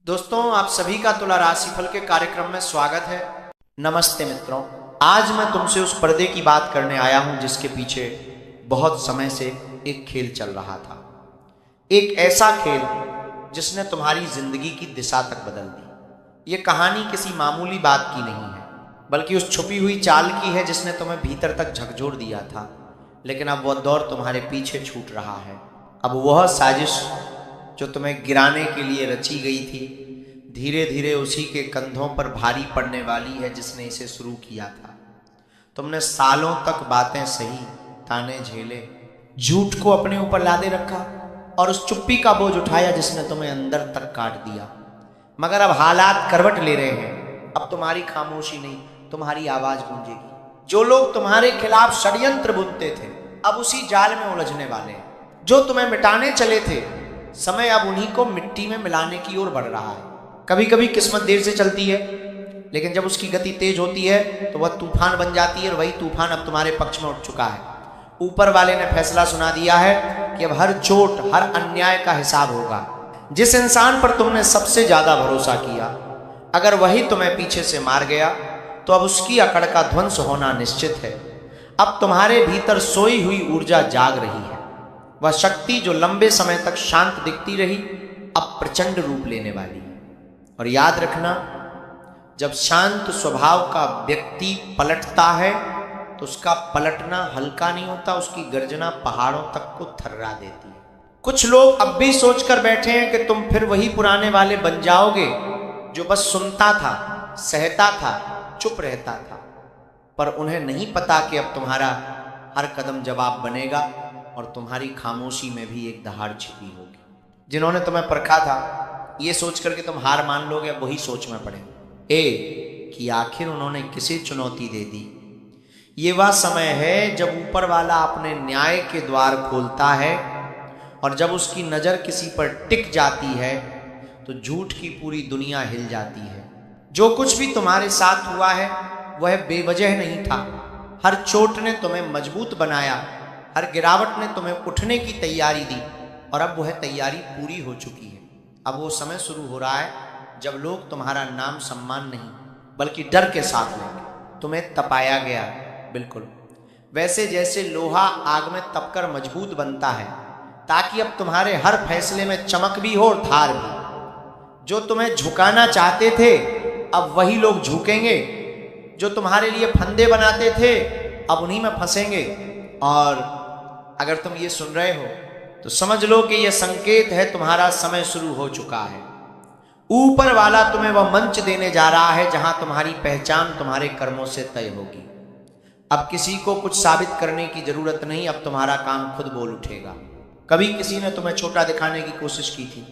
दोस्तों, आप सभी का तुला राशिफल के कार्यक्रम में स्वागत है। नमस्ते मित्रों, आज मैं तुमसे उस पर्दे की बात करने आया हूं जिसके पीछे बहुत समय से एक खेल चल रहा था। एक ऐसा खेल जिसने तुम्हारी जिंदगी की दिशा तक बदल दी। ये कहानी किसी मामूली बात की नहीं है, बल्कि उस छुपी हुई चाल की है जिसने तुम्हें भीतर तक झकझोर दिया था, लेकिन अब वह दौर तुम्हारे पीछे छूट रहा है। अब वह साजिश जो तुम्हें गिराने के लिए रची गई थी, धीरे धीरे उसी के कंधों पर भारी पड़ने वाली है जिसने इसे शुरू किया था। तुमने सालों तक बातें सही, ताने झेले, झूठ को अपने ऊपर लादे रखा और उस चुप्पी का बोझ उठाया जिसने तुम्हें अंदर तक काट दिया। मगर अब हालात करवट ले रहे हैं। अब तुम्हारी खामोशी नहीं, तुम्हारी आवाज गूंजेगी। जो लोग तुम्हारे खिलाफ षड्यंत्र बुनते थे, अब उसी जाल में उलझने वाले हैं। जो तुम्हें मिटाने चले थे, समय अब उन्हीं को मिट्टी में मिलाने की ओर बढ़ रहा है। कभी कभी किस्मत देर से चलती है, लेकिन जब उसकी गति तेज होती है तो वह तूफान बन जाती है, और वही तूफान अब तुम्हारे पक्ष में उठ चुका है। ऊपर वाले ने फैसला सुना दिया है कि अब हर चोट, हर अन्याय का हिसाब होगा। जिस इंसान पर तुमने सबसे ज्यादा भरोसा किया, अगर वही तुम्हें पीछे से मार गया तो अब उसकी अकड़ का ध्वंस होना निश्चित है। अब तुम्हारे भीतर सोई हुई ऊर्जा जाग रही है। वह शक्ति जो लंबे समय तक शांत दिखती रही, अब प्रचंड रूप लेने वाली है। और याद रखना, जब शांत स्वभाव का व्यक्ति पलटता है तो उसका पलटना हल्का नहीं होता, उसकी गर्जना पहाड़ों तक को थर्रा देती है। कुछ लोग अब भी सोचकर बैठे हैं कि तुम फिर वही पुराने वाले बन जाओगे जो बस सुनता था, सहता था, चुप रहता था। पर उन्हें नहीं पता कि अब तुम्हारा हर कदम जवाब बनेगा और तुम्हारी खामोशी में भी एक दहाड़ छिपी होगी। जिन्होंने तुम्हें परखा था ये सोचकर कि तुम हार मान लोगे, वही सोच में पड़े कि आखिर उन्होंने किसे चुनौती दे दी। ये वह समय है जब ऊपर वाला अपने न्याय के द्वार खोलता है, और जब उसकी नजर किसी पर टिक जाती है तो झूठ की पूरी दुनिया हिल जाती है। जो कुछ भी तुम्हारे साथ हुआ है वह बेवजह नहीं था। हर चोट ने तुम्हें मजबूत बनाया, हर गिरावट ने तुम्हें उठने की तैयारी दी, और अब वह तैयारी पूरी हो चुकी है। अब वो समय शुरू हो रहा है जब लोग तुम्हारा नाम सम्मान नहीं बल्कि डर के साथ लेंगे। तुम्हें तपाया गया, बिल्कुल वैसे जैसे लोहा आग में तपकर मजबूत बनता है, ताकि अब तुम्हारे हर फैसले में चमक भी हो और धार भी। जो तुम्हें झुकाना चाहते थे अब वही लोग झुकेंगे। जो तुम्हारे लिए फंदे बनाते थे अब उन्हीं में फंसेंगे। और अगर तुम ये सुन रहे हो तो समझ लो कि यह संकेत है तुम्हारा समय शुरू हो चुका है। ऊपर वाला तुम्हें वह मंच देने जा रहा है जहां तुम्हारी पहचान तुम्हारे कर्मों से तय होगी। अब किसी को कुछ साबित करने की जरूरत नहीं, अब तुम्हारा काम खुद बोल उठेगा। कभी किसी ने तुम्हें छोटा दिखाने की कोशिश की थी,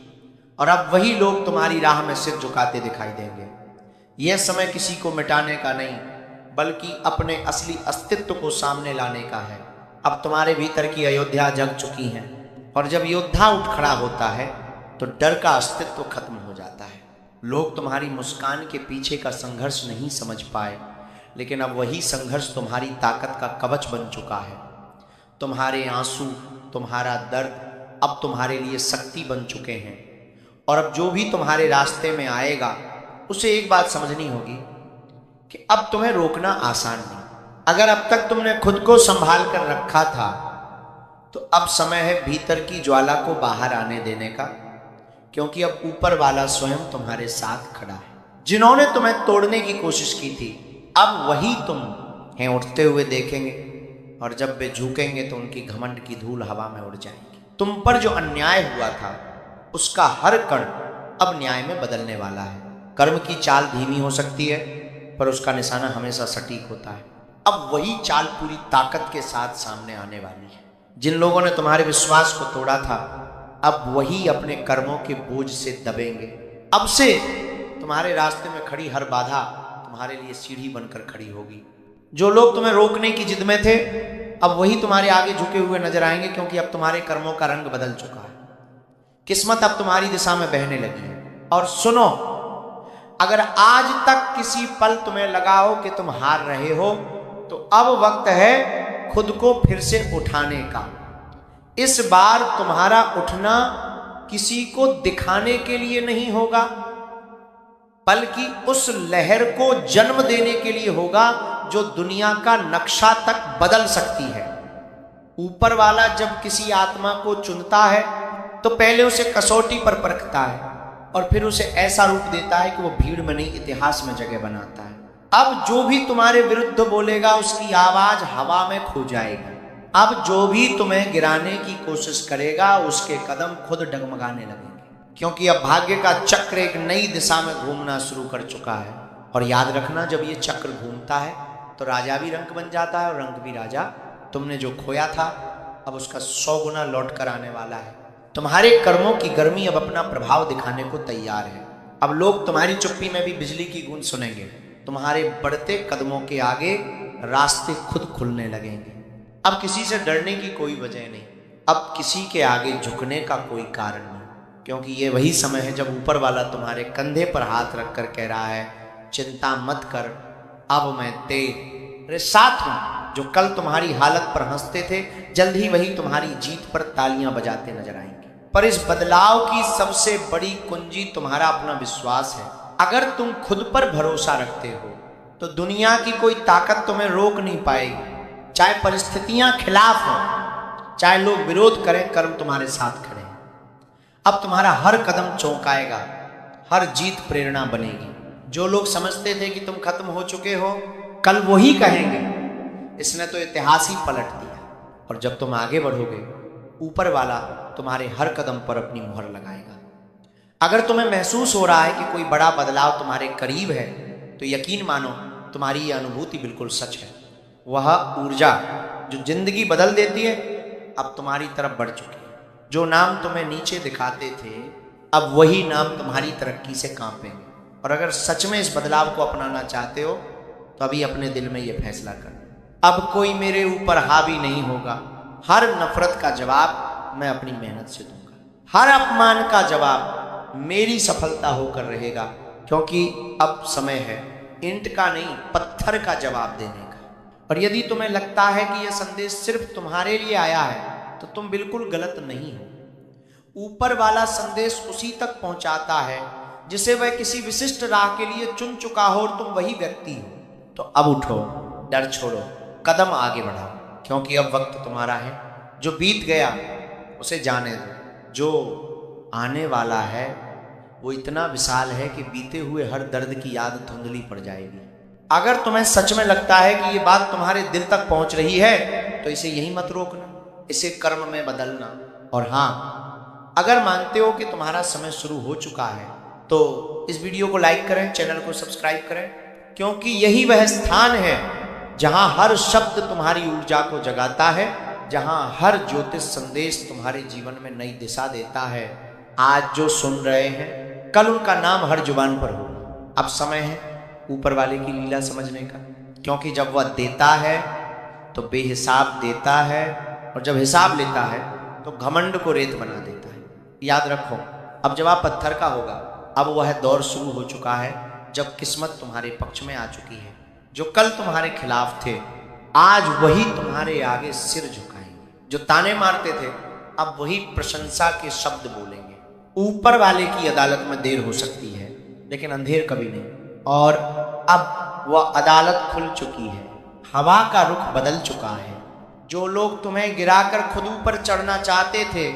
और अब वही लोग तुम्हारी राह में सिर झुकाते दिखाई देंगे। यह समय किसी को मिटाने का नहीं, बल्कि अपने असली अस्तित्व को सामने लाने का है। अब तुम्हारे भीतर की अयोध्या जग चुकी है, और जब योद्धा उठ खड़ा होता है तो डर का अस्तित्व खत्म हो जाता है। लोग तुम्हारी मुस्कान के पीछे का संघर्ष नहीं समझ पाए, लेकिन अब वही संघर्ष तुम्हारी ताकत का कवच बन चुका है। तुम्हारे आंसू, तुम्हारा दर्द अब तुम्हारे लिए शक्ति बन चुके हैं। और अब जो भी तुम्हारे रास्ते में आएगा उसे एक बात समझनी होगी कि अब तुम्हें रोकना आसान नहीं। अगर अब तक तुमने खुद को संभाल कर रखा था तो अब समय है भीतर की ज्वाला को बाहर आने देने का, क्योंकि अब ऊपर वाला स्वयं तुम्हारे साथ खड़ा है। जिन्होंने तुम्हें तोड़ने की कोशिश की थी अब वही तुम हैं उठते हुए देखेंगे, और जब वे झुकेंगे तो उनकी घमंड की धूल हवा में उड़ जाएगी। तुम पर जो अन्याय हुआ था उसका हर कण अब न्याय में बदलने वाला है। कर्म की चाल धीमी हो सकती है, पर उसका निशाना हमेशा सटीक होता है। अब वही चाल पूरी ताकत के साथ सामने आने वाली है। जिन लोगों ने तुम्हारे विश्वास को तोड़ा था अब वही अपने कर्मों के बोझ से दबेंगे। अब से तुम्हारे रास्ते में खड़ी हर बाधा तुम्हारे लिए सीढ़ी बनकर खड़ी होगी। जो लोग तुम्हें रोकने की जिद में थे अब वही तुम्हारे आगे झुके हुए नजर आएंगे, क्योंकि अब तुम्हारे कर्मों का रंग बदल चुका है। किस्मत अब तुम्हारी दिशा में बहने लगी है। और सुनो, अगर आज तक किसी पल तुम्हें लगा हो कि तुम हार रहे हो तो अब वक्त है खुद को फिर से उठाने का। इस बार तुम्हारा उठना किसी को दिखाने के लिए नहीं होगा, बल्कि उस लहर को जन्म देने के लिए होगा जो दुनिया का नक्शा तक बदल सकती है। ऊपर वाला जब किसी आत्मा को चुनता है तो पहले उसे कसौटी पर परखता है और फिर उसे ऐसा रूप देता है कि वो भीड़ में नहीं, इतिहास में जगह बनाता है। अब जो भी तुम्हारे विरुद्ध बोलेगा उसकी आवाज हवा में खो जाएगी। अब जो भी तुम्हें गिराने की कोशिश करेगा उसके कदम खुद डगमगाने लगेंगे, क्योंकि अब भाग्य का चक्र एक नई दिशा में घूमना शुरू कर चुका है। और याद रखना, जब ये चक्र घूमता है तो राजा भी रंक बन जाता है और रंक भी राजा। तुमने जो खोया था अब उसका 100 गुना लौट कर आने वाला है। तुम्हारे कर्मों की गर्मी अब अपना प्रभाव दिखाने को तैयार है। अब लोग तुम्हारी चुप्पी में भी बिजली की गूंज सुनेंगे। तुम्हारे बढ़ते कदमों के आगे रास्ते खुद खुलने लगेंगे। अब किसी से डरने की कोई वजह नहीं, अब किसी के आगे झुकने का कोई कारण नहीं, क्योंकि ये वही समय है जब ऊपर वाला तुम्हारे कंधे पर हाथ रखकर कह रहा है, चिंता मत कर, अब मैं तेरे साथ हूं। जो कल तुम्हारी हालत पर हंसते थे, जल्द ही वही तुम्हारी जीत पर तालियां बजाते नजर आएंगे। पर इस बदलाव की सबसे बड़ी कुंजी तुम्हारा अपना विश्वास है। अगर तुम खुद पर भरोसा रखते हो तो दुनिया की कोई ताकत तुम्हें रोक नहीं पाएगी। चाहे परिस्थितियां खिलाफ हो, चाहे लोग विरोध करें, कर्म तुम्हारे साथ खड़े हैं। अब तुम्हारा हर कदम चौंकाएगा, हर जीत प्रेरणा बनेगी। जो लोग समझते थे कि तुम खत्म हो चुके हो, कल वही कहेंगे, इसने तो इतिहास ही पलट दिया। और जब तुम आगे बढ़ोगे, ऊपर वाला तुम्हारे हर कदम पर अपनी मोहर लगाएगा। अगर तुम्हें महसूस हो रहा है कि कोई बड़ा बदलाव तुम्हारे करीब है, तो यकीन मानो तुम्हारी यह अनुभूति बिल्कुल सच है। वह ऊर्जा जो जिंदगी बदल देती है अब तुम्हारी तरफ बढ़ चुकी है। जो नाम तुम्हें नीचे दिखाते थे, अब वही नाम तुम्हारी तरक्की से कांपेंगे। और अगर सच में इस बदलाव को अपनाना चाहते हो तो अभी अपने दिल में यह फैसला कर, अब कोई मेरे ऊपर हावी नहीं होगा। हर नफरत का जवाब मैं अपनी मेहनत से दूंगा। हर अपमान का जवाब मेरी सफलता होकर रहेगा, क्योंकि अब समय है ईंट का नहीं, पत्थर का जवाब देने का। और यदि तुम्हें लगता है कि यह संदेश सिर्फ तुम्हारे लिए आया है तो तुम बिल्कुल गलत नहीं हो। ऊपर वाला संदेश उसी तक पहुंचाता है जिसे वह किसी विशिष्ट राह के लिए चुन चुका हो और तुम वही व्यक्ति हो। तो अब उठो, डर छोड़ो, कदम आगे बढ़ाओ, क्योंकि अब वक्त तुम्हारा है। जो बीत गया उसे जाने दो, जो आने वाला है वो इतना विशाल है कि बीते हुए हर दर्द की याद धुंधली पड़ जाएगी। अगर तुम्हें सच में लगता है कि ये बात तुम्हारे दिल तक पहुंच रही है तो इसे यही मत रोकना, इसे कर्म में बदलना। और हाँ, अगर मानते हो कि तुम्हारा समय शुरू हो चुका है तो इस वीडियो को लाइक करें, चैनल को सब्सक्राइब करें, क्योंकि यही वह स्थान है जहां हर शब्द तुम्हारी ऊर्जा को जगाता है, जहां हर ज्योतिष संदेश तुम्हारे जीवन में नई दिशा देता है। आज जो सुन रहे हैं, कल उनका नाम हर जुबान पर होगा। अब समय है ऊपर वाले की लीला समझने का, क्योंकि जब वह देता है तो बेहिसाब देता है, और जब हिसाब लेता है तो घमंड को रेत बना देता है। याद रखो, अब जवाब पत्थर का होगा। अब वह दौर शुरू हो चुका है जब किस्मत तुम्हारे पक्ष में आ चुकी है। जो कल तुम्हारे खिलाफ थे, आज वही तुम्हारे आगे सिर झुकाएंगे। जो ताने मारते थे, अब वही प्रशंसा के शब्द बोलेंगे। ऊपर वाले की अदालत में देर हो सकती है, लेकिन अंधेर कभी नहीं। और अब वह अदालत खुल चुकी है, हवा का रुख बदल चुका है। जो लोग तुम्हें गिराकर खुद ऊपर चढ़ना चाहते थे,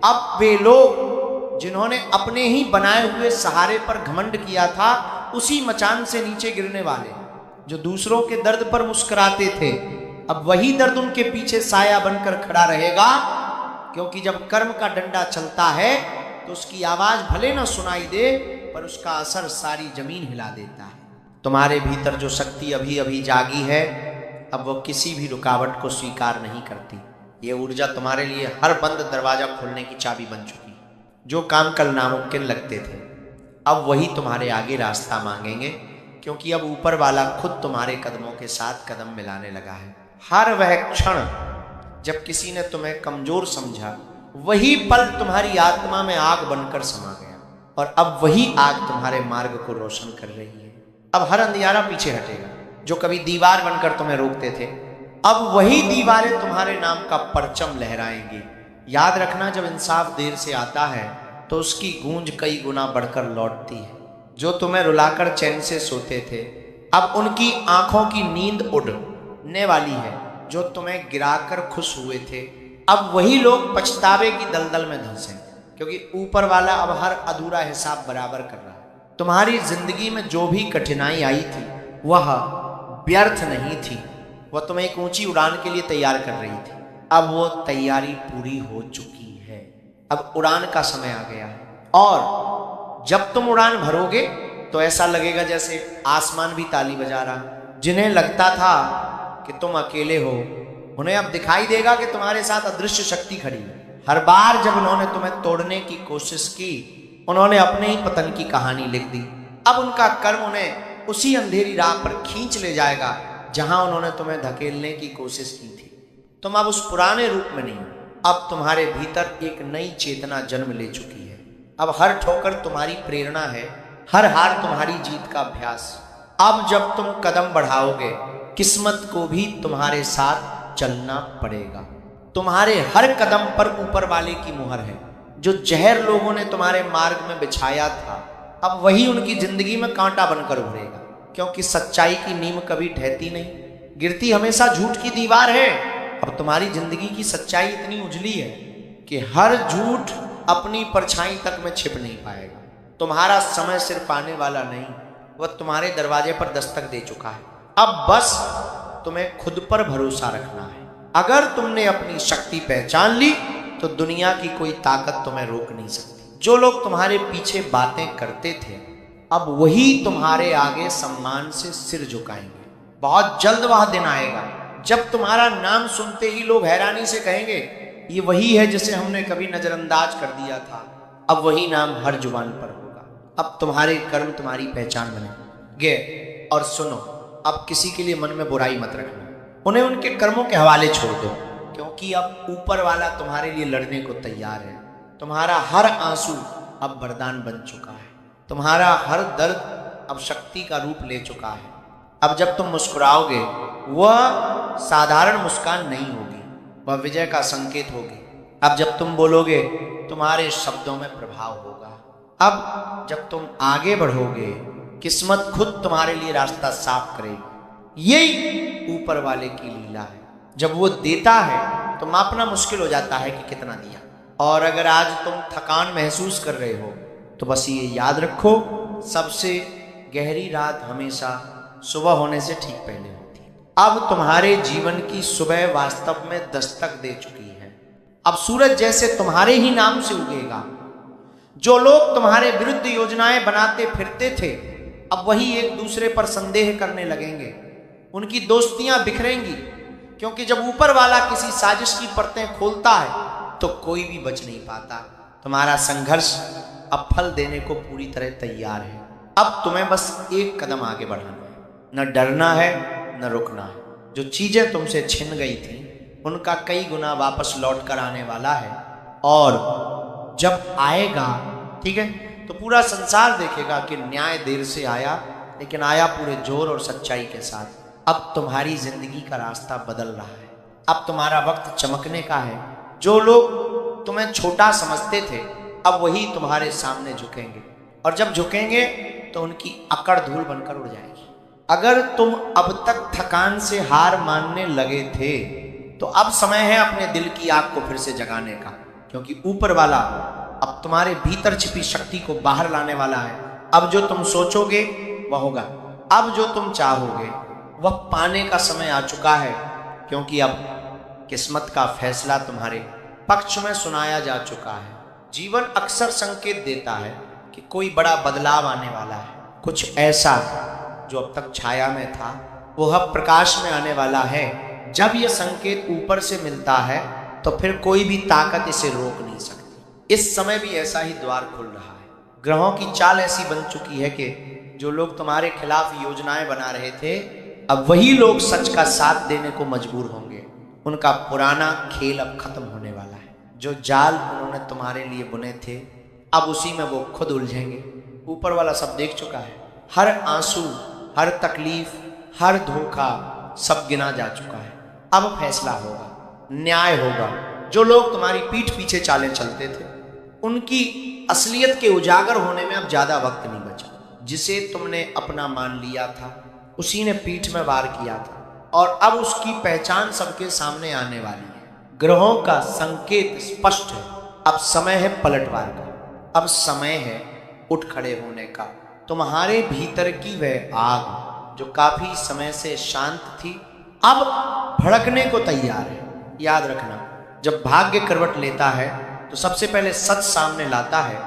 अब वे लोग जिन्होंने अपने ही बनाए हुए सहारे पर घमंड किया था, उसी मचान से नीचे गिरने वाले। जो दूसरों के दर्द पर मुस्कुराते थे, अब वही दर्द उनके पीछे साया बनकर खड़ा रहेगा, क्योंकि जब कर्म का डंडा चलता है तो उसकी आवाज भले न सुनाई दे, पर उसका असर सारी जमीन हिला देता है। तुम्हारे भीतर जो शक्ति अभी अभी जागी है, अब वो किसी भी रुकावट को स्वीकार नहीं करती। ये ऊर्जा तुम्हारे लिए हर बंद दरवाजा खोलने की चाबी बन चुकी है। जो काम कल नामुमकिन लगते थे, अब वही तुम्हारे आगे रास्ता मांगेंगे, क्योंकि अब ऊपर वाला खुद तुम्हारे कदमों के साथ कदम मिलाने लगा है। हर वह क्षण जब किसी ने तुम्हें कमजोर समझा, वही पल तुम्हारी आत्मा में आग बनकर समा गया, और अब वही आग तुम्हारे मार्ग को रोशन कर रही है। अब हर अंधियारा पीछे हटेगा। जो कभी दीवार बनकर तुम्हें रोकते थे, अब वही दीवारें तुम्हारे नाम का परचम लहराएंगी। याद रखना, जब इंसाफ देर से आता है तो उसकी गूंज कई गुना बढ़कर लौटती है। जो तुम्हें रुलाकर चैन से सोते थे, अब उनकी आंखों की नींद उड़ने वाली है। जो तुम्हें गिराकर खुश हुए थे, अब वही लोग पछतावे की दलदल में धंसे, क्योंकि ऊपर वाला अब हर अधूरा हिसाब बराबर कर रहा है। तुम्हारी जिंदगी में जो भी कठिनाई आई थी वह व्यर्थ नहीं थी, वह तुम्हें एक ऊंची उड़ान के लिए तैयार कर रही थी। अब वो तैयारी पूरी हो चुकी है, अब उड़ान का समय आ गया है। और जब तुम उड़ान भरोगे तो ऐसा लगेगा जैसे आसमान भी ताली बजा रहा। जिन्हें लगता था कि तुम अकेले हो, उन्हें अब दिखाई देगा कि तुम्हारे साथ अदृश्य शक्ति खड़ी है। हर बार जब उन्होंने तुम्हें तोड़ने की कोशिश की, उन्होंने अपने ही पतन की कहानी लिख दी। अब उनका कर्म उन्हें उसी अंधेरी राह पर खींच ले जाएगा जहां उन्होंने तुम्हें धकेलने की कोशिश की थी। तुम अब उस पुराने रूप में नहीं, अब तुम्हारे भीतर एक नई चेतना जन्म ले चुकी है। अब हर ठोकर तुम्हारी प्रेरणा है, हर हार तुम्हारी जीत का अभ्यास। अब जब तुम कदम बढ़ाओगे, किस्मत को भी तुम्हारे साथ चलना पड़ेगा। तुम्हारे हर कदम पर ऊपर वाले की मुहर है। जो जहर लोगों ने तुम्हारे मार्ग में बिछाया था, अब वही उनकी जिंदगी में कांटा बनकर उभरेगा, क्योंकि सच्चाई की नींव कभी ढहती नहीं, गिरती हमेशा झूठ की दीवार है। अब तुम्हारी जिंदगी की सच्चाई इतनी उजली है कि हर झूठ अपनी परछाई तक में छिप नहीं पाएगा। तुम्हारा समय सिर्फ आने वाला नहीं, वह तुम्हारे दरवाजे पर दस्तक दे चुका है। अब बस तुम्हें खुद पर भरोसा रखना है। अगर तुमने अपनी शक्ति पहचान ली तो दुनिया की कोई ताकत तुम्हें रोक नहीं सकती। जो लोग तुम्हारे पीछे बातें करते थे, अब वही तुम्हारे आगे सम्मान से सिर झुकाएंगे। बहुत जल्द वह दिन आएगा जब तुम्हारा नाम सुनते ही लोग हैरानी से कहेंगे, ये वही है जिसे हमने कभी नजरअंदाज कर दिया था। अब वही नाम हर जुबान पर होगा। अब तुम्हारे कर्म तुम्हारी पहचान बनेंगे। और सुनो, अब किसी के लिए मन में बुराई मत रखना, उन्हें उनके कर्मों के हवाले छोड़ दो, क्योंकि अब ऊपर वाला तुम्हारे लिए लड़ने को तैयार है। तुम्हारा हर आंसू अब वरदान बन चुका है, तुम्हारा हर दर्द अब शक्ति का रूप ले चुका है। अब जब तुम मुस्कुराओगे, वह साधारण मुस्कान नहीं होगी, वह विजय का संकेत होगी। अब जब तुम बोलोगे, तुम्हारे शब्दों में प्रभाव होगा। अब जब तुम आगे बढ़ोगे, किस्मत खुद तुम्हारे लिए रास्ता साफ करेगी। यही ऊपर वाले की लीला है। जब वो देता है तो मापना मुश्किल हो जाता है कि कितना दिया। और अगर आज तुम थकान महसूस कर रहे हो तो बस ये याद रखो, सबसे गहरी रात हमेशा सुबह होने से ठीक पहले होती है। अब तुम्हारे जीवन की सुबह वास्तव में दस्तक दे चुकी है। अब सूरज जैसे तुम्हारे ही नाम से उगेगा। जो लोग तुम्हारे विरुद्ध योजनाएं बनाते फिरते थे, अब वही एक दूसरे पर संदेह करने लगेंगे। उनकी दोस्तियां बिखरेंगी, क्योंकि जब ऊपर वाला किसी साजिश की परतें खोलता है तो कोई भी बच नहीं पाता। तुम्हारा संघर्ष अब फल देने को पूरी तरह तैयार है। अब तुम्हें बस एक कदम आगे बढ़ाना है, न डरना है न रुकना है। जो चीजें तुमसे छिन गई थी, उनका कई गुना वापस लौट कर आने वाला है। और जब आएगा, ठीक है, तो पूरा संसार देखेगा कि न्याय देर से आया, लेकिन आया पूरे जोर और सच्चाई के साथ। अब तुम्हारी जिंदगी का रास्ता बदल रहा है। अब तुम्हारा वक्त चमकने का है। जो लोग तुम्हें छोटा समझते थे, अब वही तुम्हारे सामने झुकेंगे, और जब झुकेंगे तो उनकी अकड़ धूल बनकर उड़ जाएगी। अगर तुम अब तक थकान से हार मानने लगे थे, तो अब समय है अपने दिल की आग को फिर से जगाने का, क्योंकि ऊपर वाला अब तुम्हारे भीतर छिपी शक्ति को बाहर लाने वाला है। अब जो तुम सोचोगे वह होगा, अब जो तुम चाहोगे वह पाने का समय आ चुका है, क्योंकि अब किस्मत का फैसला तुम्हारे पक्ष में सुनाया जा चुका है। जीवन अक्सर संकेत देता है कि कोई बड़ा बदलाव आने वाला है। कुछ ऐसा जो अब तक छाया में था वो अब प्रकाश में आने वाला है। जब यह संकेत ऊपर से मिलता है तो फिर कोई भी ताकत इसे रोक नहीं सकती। इस समय भी ऐसा ही द्वार खुल रहा है। ग्रहों की चाल ऐसी बन चुकी है कि जो लोग तुम्हारे खिलाफ योजनाएं बना रहे थे, अब वही लोग सच का साथ देने को मजबूर होंगे। उनका पुराना खेल अब खत्म होने वाला है। जो जाल उन्होंने तुम्हारे लिए बुने थे, अब उसी में वो खुद उलझेंगे। ऊपर वाला सब देख चुका है। हर आंसू, हर तकलीफ, हर धोखा सब गिना जा चुका है। अब फैसला होगा, न्याय होगा। जो लोग तुम्हारी पीठ पीछे चालें चलते थे, उनकी असलियत के उजागर होने में अब ज्यादा वक्त नहीं बचा। जिसे तुमने अपना मान लिया था उसी ने पीठ में वार किया था और अब उसकी पहचान सबके सामने आने वाली है। ग्रहों का संकेत स्पष्ट है। अब समय है पलटवार का, अब समय है उठ खड़े होने का। तुम्हारे भीतर की वह आग जो काफी समय से शांत थी अब भड़कने को तैयार है। याद रखना, जब भाग्य करवट लेता है तो सबसे पहले सच सामने लाता है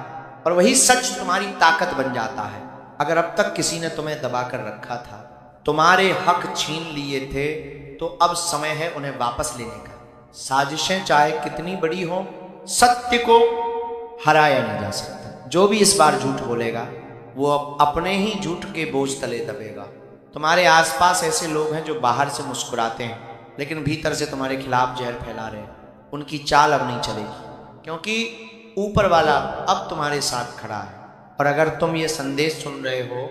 और वही सच तुम्हारी ताकत बन जाता है। अगर अब तक किसी ने तुम्हें दबा कर रखा था, तुम्हारे हक छीन लिए थे, तो अब समय है उन्हें वापस लेने का। साजिशें चाहे कितनी बड़ी हो, सत्य को हराया नहीं जा सकता। जो भी इस बार झूठ बोलेगा वो अब अपने ही झूठ के बोझ तले दबेगा। तुम्हारे आसपास ऐसे लोग हैं जो बाहर से मुस्कुराते हैं लेकिन भीतर से तुम्हारे खिलाफ जहर फैला रहे हैं। उनकी चाल अब नहीं चलेगी, क्योंकि ऊपर वाला अब तुम्हारे साथ खड़ा है। और अगर तुम ये संदेश सुन रहे हो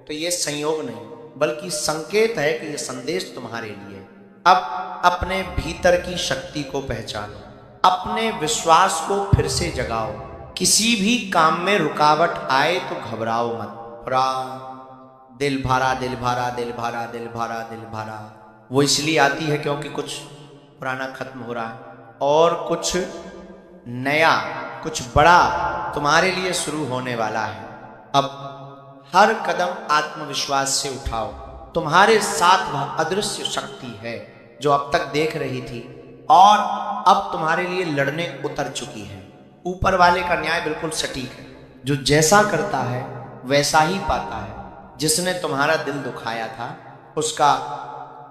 तो ये संयोग नहीं बल्कि संकेत है कि ये संदेश तुम्हारे लिए। अब अपने भीतर की शक्ति को पहचानो, अपने विश्वास को फिर से जगाओ। किसी भी काम में रुकावट आए तो घबराओ मत। दिल भरा दिल भरा दिल भरा दिल भरा दिल भरा, वो इसलिए आती है क्योंकि कुछ पुराना खत्म हो रहा है और कुछ नया, कुछ बड़ा तुम्हारे लिए शुरू होने वाला है। अब हर कदम आत्मविश्वास से उठाओ। तुम्हारे साथ वह अदृश्य शक्ति है जो अब तक देख रही थी और अब तुम्हारे लिए लड़ने उतर चुकी है। ऊपर वाले का न्याय बिल्कुल सटीक है। जो जैसा करता है वैसा ही पाता है। जिसने तुम्हारा दिल दुखाया था उसका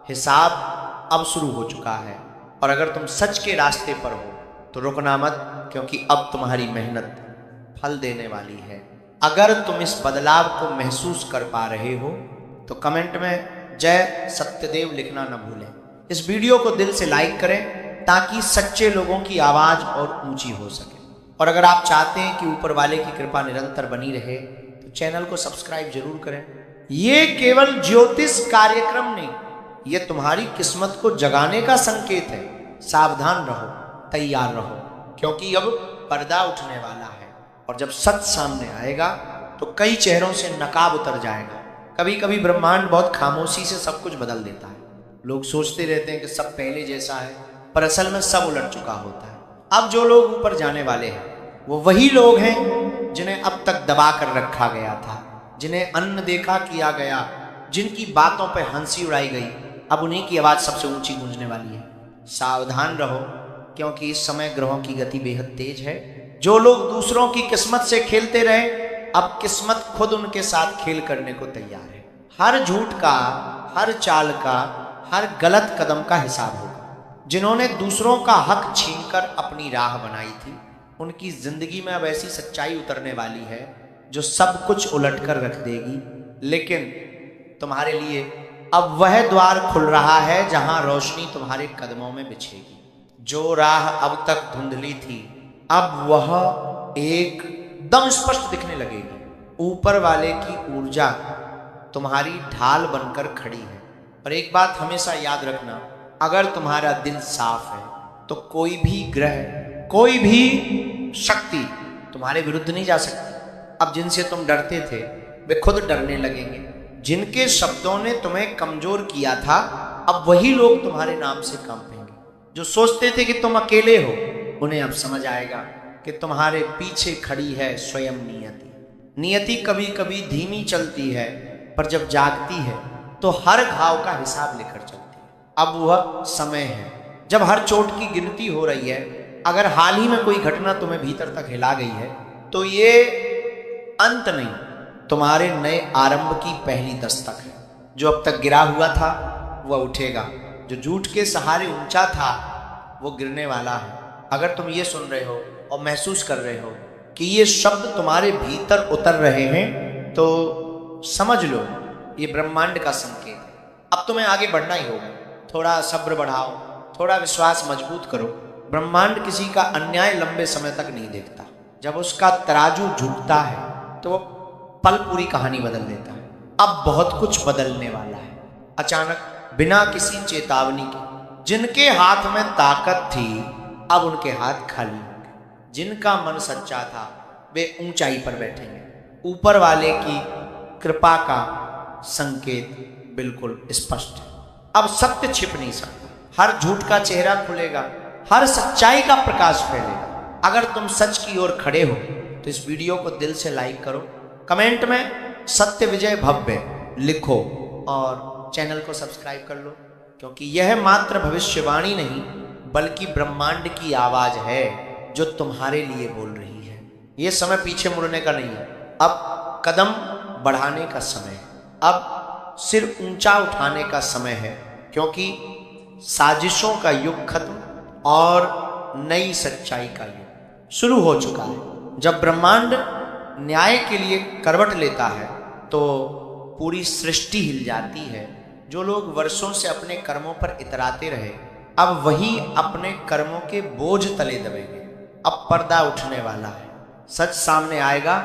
हिसाब अब शुरू हो चुका है। और अगर तुम सच के रास्ते पर हो तो रुकना मत, क्योंकि अब तुम्हारी मेहनत फल देने वाली है। अगर तुम इस बदलाव को महसूस कर पा रहे हो तो कमेंट में जय सत्यदेव लिखना न भूलें। इस वीडियो को दिल से लाइक करें ताकि सच्चे लोगों की आवाज और ऊंची हो सके। और अगर आप चाहते हैं कि ऊपर वाले की कृपा निरंतर बनी रहे तो चैनल को सब्सक्राइब जरूर करें। ये केवल ज्योतिष कार्यक्रम नहीं, ये तुम्हारी किस्मत को जगाने का संकेत है। सावधान रहो, तैयार रहो, क्योंकि अब पर्दा उठने वाला है। और जब सच सामने आएगा तो कई चेहरों से नकाब उतर जाएगा। कभी कभी ब्रह्मांड बहुत खामोशी से सब कुछ बदल देता है। लोग सोचते रहते हैं कि सब पहले जैसा है, पर असल में सब उलट चुका होता है। अब जो लोग ऊपर जाने वाले हैं वो वही लोग हैं जिन्हें अब तक दबा कर रखा गया था, जिन्हें अनदेखा किया गया, जिनकी बातों पर हंसी उड़ाई गई। अब उन्हीं की आवाज सबसे ऊंची गूंजने वाली है। सावधान रहो, क्योंकि इस समय ग्रहों की गति बेहद तेज है। जो लोग दूसरों की किस्मत से खेलते रहे, अब किस्मत खुद उनके साथ खेल करने को तैयार है। हर झूठ का, हर चाल का, हर गलत कदम का हिसाब होगा। जिन्होंने दूसरों का हक छीनकर अपनी राह बनाई थी, उनकी जिंदगी में अब ऐसी सच्चाई उतरने वाली है जो सब कुछ उलट कर रख देगी। लेकिन तुम्हारे लिए अब वह द्वार खुल रहा है जहां रोशनी तुम्हारे कदमों में बिछेगी। जो राह अब तक धुंधली थी अब वह एकदम स्पष्ट दिखने लगेगी। ऊपर वाले की ऊर्जा तुम्हारी ढाल बनकर खड़ी है। और एक बात हमेशा याद रखना, अगर तुम्हारा दिल साफ है तो कोई भी ग्रह, कोई भी शक्ति तुम्हारे विरुद्ध नहीं जा सकती। अब जिनसे तुम डरते थे वे खुद डरने लगेंगे। जिनके शब्दों ने तुम्हें कमजोर किया था अब वही लोग तुम्हारे नाम से कांपेंगे। जो सोचते थे कि तुम अकेले हो, उन्हें अब समझ आएगा कि तुम्हारे पीछे खड़ी है स्वयं नियति। नियति कभी कभी धीमी चलती है, पर जब जागती है तो हर घाव का हिसाब लेकर चलती है। अब वह समय है जब हर चोट की गिनती हो रही है। अगर हाल ही में कोई घटना तुम्हें भीतर तक हिला गई है तो ये अंत नहीं, तुम्हारे नए आरंभ की पहली दस्तक है। जो अब तक गिरा हुआ था वह उठेगा, जो झूठ के सहारे ऊंचा था वो गिरने वाला है। अगर तुम ये सुन रहे हो और महसूस कर रहे हो कि ये शब्द तुम्हारे भीतर उतर रहे हैं तो समझ लो ये ब्रह्मांड का संकेत है। अब तुम्हें आगे बढ़ना ही होगा। थोड़ा सब्र बढ़ाओ, थोड़ा विश्वास मजबूत करो। ब्रह्मांड किसी का अन्याय लंबे समय तक नहीं देखता। जब उसका तराजू झुकता है तो वो पल पूरी कहानी बदल देता है। अब बहुत कुछ बदलने वाला है, अचानक, बिना किसी चेतावनी के। जिनके हाथ में ताकत थी अब उनके हाथ खाली होंगे। जिनका मन सच्चा था वे ऊंचाई पर बैठेंगे। ऊपर वाले की कृपा का संकेत बिल्कुल स्पष्ट है। अब सत्य छिप नहीं सकता, हर झूठ का चेहरा खुलेगा, हर सच्चाई का प्रकाश फैलेगा। अगर तुम सच की ओर खड़े हो तो इस वीडियो को दिल से लाइक करो, कमेंट में सत्य विजय भव्य लिखो और चैनल को सब्सक्राइब कर लो, क्योंकि यह मात्र भविष्यवाणी नहीं बल्कि ब्रह्मांड की आवाज है जो तुम्हारे लिए बोल रही है। यह समय पीछे मुड़ने का नहीं है, अब कदम बढ़ाने का समय है, अब सिर ऊंचा उठाने का समय है, क्योंकि साजिशों का युग खत्म और नई सच्चाई का युग शुरू हो चुका है। जब ब्रह्मांड न्याय के लिए करवट लेता है तो पूरी सृष्टि हिल जाती है। जो लोग वर्षों से अपने कर्मों पर इतराते रहे, अब वही अपने कर्मों के बोझ तले दबेंगे। अब पर्दा उठने वाला है, सच सामने आएगा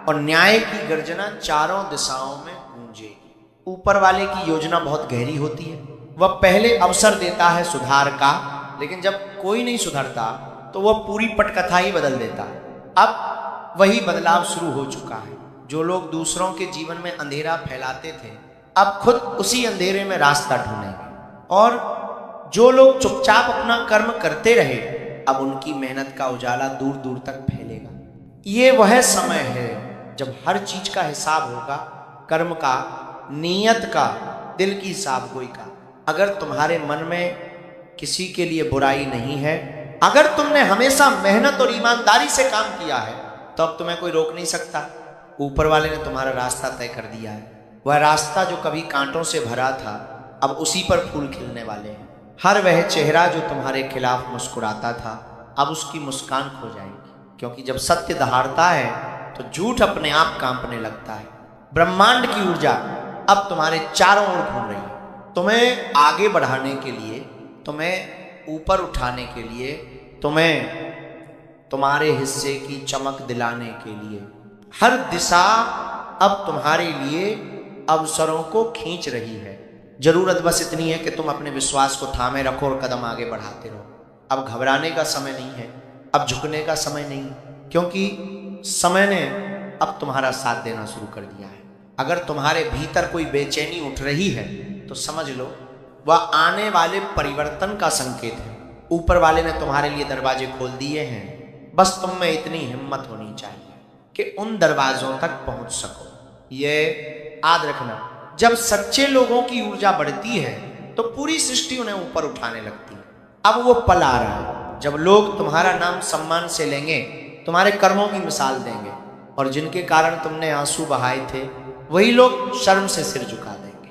और न्याय की गर्जना चारों दिशाओं में गूंजेगी। ऊपर वाले की योजना बहुत गहरी होती है, वह पहले अवसर देता है सुधार का, लेकिन जब कोई नहीं सुधरता तो वह पूरी पटकथा ही बदल देता है। अब वही बदलाव शुरू हो चुका है। जो लोग दूसरों के जीवन में अंधेरा फैलाते थे, अब खुद उसी अंधेरे में रास्ता ढूंढेंगे, और जो लोग चुपचाप अपना कर्म करते रहे, अब उनकी मेहनत का उजाला दूर दूर तक फैलेगा। ये वह समय है जब हर चीज का हिसाब होगा, कर्म का, नीयत का, दिल की साफगोई का। अगर तुम्हारे मन में किसी के लिए बुराई नहीं है, अगर तुमने हमेशा मेहनत और ईमानदारी से काम किया है, तो अब तुम्हें कोई रोक नहीं सकता। ऊपर वाले ने तुम्हारा रास्ता तय कर दिया है। वह रास्ता जो कभी कांटों से भरा था, अब उसी पर फूल खिलने वाले हैं। हर वह चेहरा जो तुम्हारे खिलाफ मुस्कुराता था, अब उसकी मुस्कान खो जाएगी, क्योंकि जब सत्य दहाड़ता है तो झूठ अपने आप कांपने लगता है। ब्रह्मांड की ऊर्जा अब तुम्हारे चारों ओर घूम रही है, तुम्हें आगे बढ़ाने के लिए, तुम्हें ऊपर उठाने के लिए, तुम्हें तुम्हारे हिस्से की चमक दिलाने के लिए। हर दिशा अब तुम्हारे लिए अवसरों को खींच रही है। जरूरत बस इतनी है कि तुम अपने विश्वास को थामे रखो और कदम आगे बढ़ाते रहो। अब घबराने का समय नहीं है, अब झुकने का समय नहीं, क्योंकि समय ने अब तुम्हारा साथ देना शुरू कर दिया है। अगर तुम्हारे भीतर कोई बेचैनी उठ रही है तो समझ लो वह आने वाले परिवर्तन का संकेत है। ऊपर वाले ने तुम्हारे लिए दरवाजे खोल दिए हैं, बस तुम में इतनी हिम्मत होनी चाहिए कि उन दरवाजों तक पहुंच सको। ये याद रखना, जब सच्चे लोगों की ऊर्जा बढ़ती है तो पूरी सृष्टि उन्हें ऊपर उठाने लगती है। अब वो पल आ रहा है जब लोग तुम्हारा नाम सम्मान से लेंगे, तुम्हारे कर्मों की मिसाल देंगे, और जिनके कारण तुमने आंसू बहाए थे वही लोग शर्म से सिर झुका देंगे।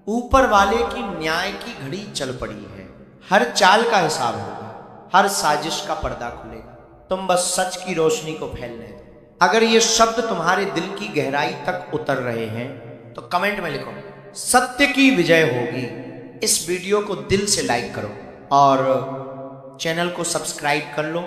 ऊपर वाले की न्याय की घड़ी चल पड़ी है, हर चाल का हिसाब होगा, हर साजिश का पर्दा खुलेगा। तुम बस सच की रोशनी को फैलने दो। अगर ये शब्द तुम्हारे दिल की गहराई तक उतर रहे हैं तो कमेंट में लिखो, सत्य की विजय होगी। इस वीडियो को दिल से लाइक करो और चैनल को सब्सक्राइब कर लो,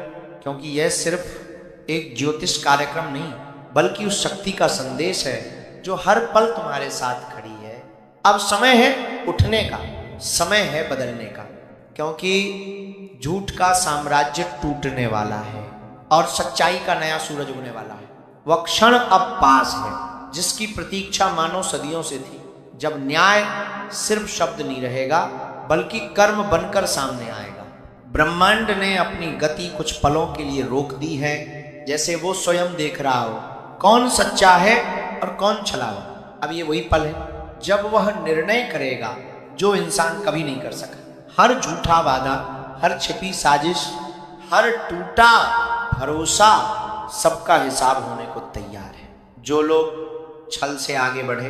क्योंकि यह सिर्फ एक ज्योतिष कार्यक्रम नहीं बल्कि उस शक्ति का संदेश है जो हर पल तुम्हारे साथ खड़ी है। अब समय है उठने का, समय है बदलने का, क्योंकि झूठ का साम्राज्य टूटने वाला है और सच्चाई का नया सूरज उगने वाला है। वह क्षण अब पास है जिसकी प्रतीक्षा मानो सदियों से थी, जब न्याय सिर्फ शब्द नहीं रहेगा बल्कि कर्म बनकर सामने आएगा। ब्रह्मांड ने अपनी गति कुछ पलों के लिए रोक दी है, जैसे वो स्वयं देख रहा हो कौन सच्चा है और कौन छलावा। अब ये वही पल है जब वह निर्णय करेगा जो इंसान कभी नहीं कर सका। हर झूठा वादा, हर छिपी साजिश, हर टूटा भरोसा, सबका हिसाब होने को तैयार है। जो लोग छल से आगे बढ़े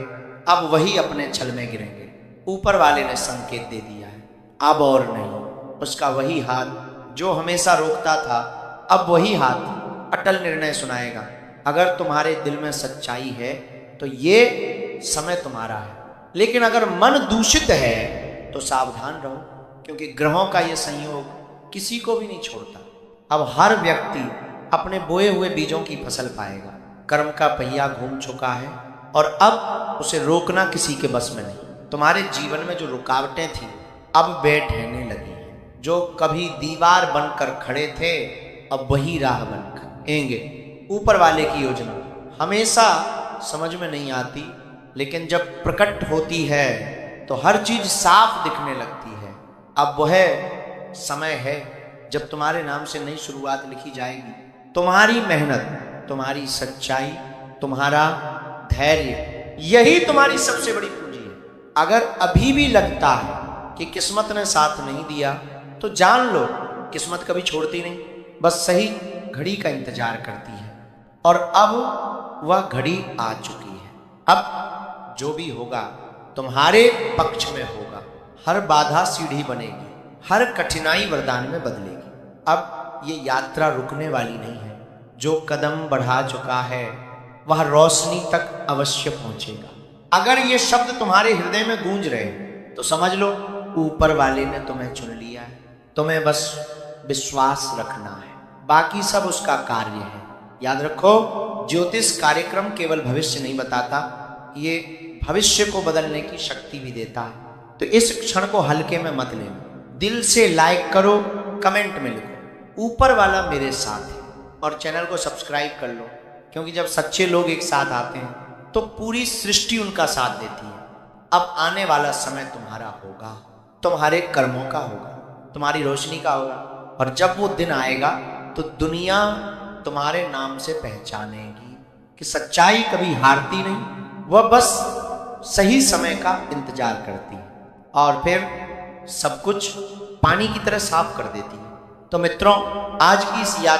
अब वही अपने छल में गिरेंगे। ऊपर वाले ने संकेत दे दिया है, अब और नहीं। उसका वही हाथ जो हमेशा रोकता था, अब वही हाथ अटल निर्णय सुनाएगा। अगर तुम्हारे दिल में सच्चाई है तो ये समय तुम्हारा है, लेकिन अगर मन दूषित है तो सावधान रहो, क्योंकि ग्रहों का यह संयोग किसी को भी नहीं छोड़ता। अब हर व्यक्ति अपने बोए हुए बीजों की फसल पाएगा। कर्म का पहिया घूम चुका है और अब उसे रोकना किसी के बस में नहीं। तुम्हारे जीवन में जो रुकावटें थी अब बैठने लगी हैं। जो कभी दीवार बनकर खड़े थे अब वही राह बनकर आएंगे। ऊपर वाले की योजना हमेशा समझ में नहीं आती, लेकिन जब प्रकट होती है तो हर चीज साफ दिखने लगती है। अब वह समय है जब तुम्हारे नाम से नई शुरुआत लिखी जाएगी। तुम्हारी मेहनत, तुम्हारी सच्चाई, तुम्हारा धैर्य, यही तुम्हारी सबसे बड़ी पूंजी है। अगर अभी भी लगता है कि किस्मत ने साथ नहीं दिया तो जान लो किस्मत कभी छोड़ती नहीं, बस सही घड़ी का इंतजार करती है। और अब वह घड़ी आ चुकी है। अब जो भी होगा तुम्हारे पक्ष में होगा। हर बाधा सीढ़ी बनेगी, हर कठिनाई वरदान में बदलेगी। अब ये यात्रा रुकने वाली नहीं है। जो कदम बढ़ा चुका है वह रोशनी तक अवश्य पहुंचेगा। अगर ये शब्द तुम्हारे हृदय में गूंज रहे तो समझ लो ऊपर वाले ने तुम्हें चुन लिया है। तुम्हें बस विश्वास रखना है, बाकी सब उसका कार्य है। याद रखो, ज्योतिष कार्यक्रम केवल भविष्य नहीं बताता, ये भविष्य को बदलने की शक्ति भी देता है। तो इस क्षण को हल्के में मत लेना। दिल से लाइक करो, कमेंट में लिखो ऊपर वाला मेरे साथ है, और चैनल को सब्सक्राइब कर लो, क्योंकि जब सच्चे लोग एक साथ आते हैं तो पूरी सृष्टि उनका साथ देती है। अब आने वाला समय तुम्हारा होगा, तुम्हारे कर्मों का होगा, तुम्हारी रोशनी का होगा। और जब वो दिन आएगा तो दुनिया तुम्हारे नाम से पहचानेगी कि सच्चाई कभी हारती नहीं, वह बस सही समय का इंतजार करती है और फिर सब कुछ पानी की तरह साफ कर देती है। तो मित्रों, आज की इस यात्रा